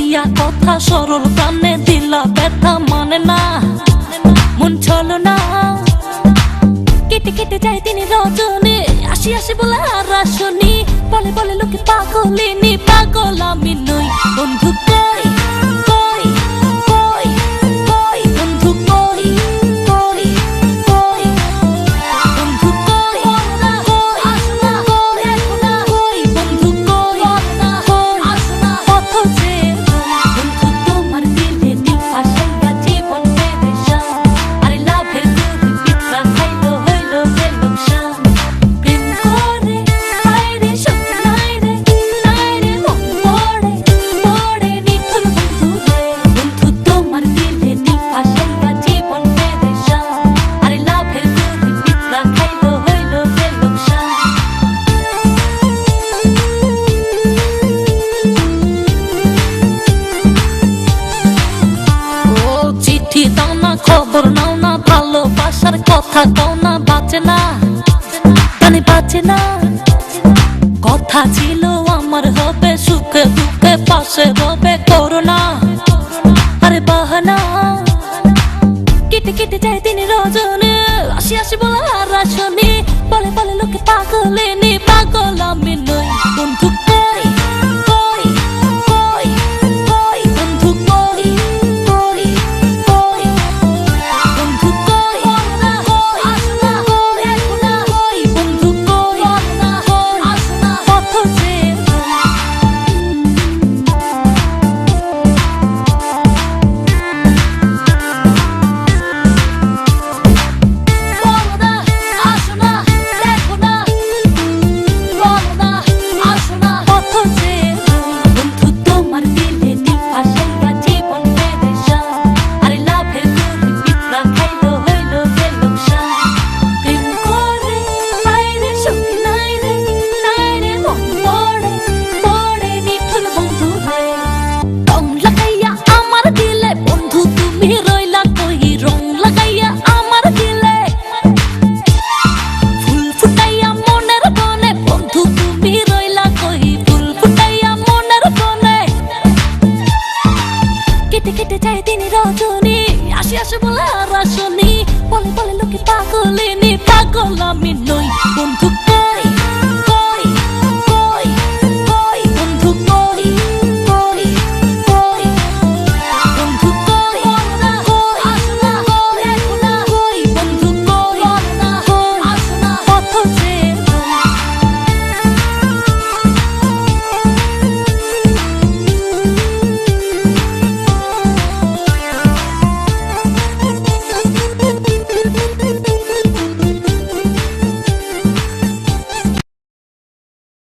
কইয়া কথা সরল প্রাণে দিলা ব্যথা মানে না মন চলো না কেটে কেটে যায় দিন রজনী আসি আসি বলে আর আসনি বলে বলে লোকে পাগলিনী পাগল আমি নই বন্ধু কই কই কই কই বন্ধু কই কই কই বন্ধু কই আসনা কই এখনা কই বন্ধু কই আসনা কত যে বন্ধু তোমার দিলে দিল ফাসাইয়া জীবন পেরেশান আরে লাভের দুধ পিঠা খাইলো হইলো যে লোকসান প্রেম করে আইরে সুখ নাইরে মন পড়ে পড়ে নিখুঁত বন্ধু রে বন্ধু তোমার দিলে দিল ফাসাইয়া জীবন পেরেশান আরে লাভের দুধ পিঠা খাইলো হইলো যে লোকসান ও চিঠি দাও না খবর নাও না ভালোবাসার কথা দাও না বাঁচে না মানে বাঁচে না কথা ছিল আমার হবে সুখে দুঃখে পাশে রবে করোনা আরে বাহানা কেটে কেটে যায় দিন রজনী আসি আসি বলে আর আসনি বলে বলে লোকে পাগলিনী পাগল আমি নই বন্ধু কই কই কই কই বন্ধু কই কই কই বন্ধু কই আসনা কই এখনা কই বন্ধু কই আসনা কত যে বলনা আসনা দেখো না বলনা আসনা কত যে বন্ধু তোমার দিলে দিল ফাসাইয়া জীবন পেরেশান আরে লাভের দুধ পিঠা খাইলো হইলো যে লোকসান প্রেম করে আইরে সুখ নাইরে মন পড়ে পড়ে নিখুঁত বন্ধু রে রং লাগাইয়া আমার দিলে বন্ধু তুমি রইলা কই রং লাগাইয়া আমার দিলে ফুল ফুটাইয়া মনের বনে বন্ধু তুমি রইলা কই ফুল ফুটাইয়া মনের বনে কেটে কেটে যায় দিন রজনী আসি আসি বলে আর আসনি বলে বলে লোকে পাগলিনী পাগল আমি নই বন্ধু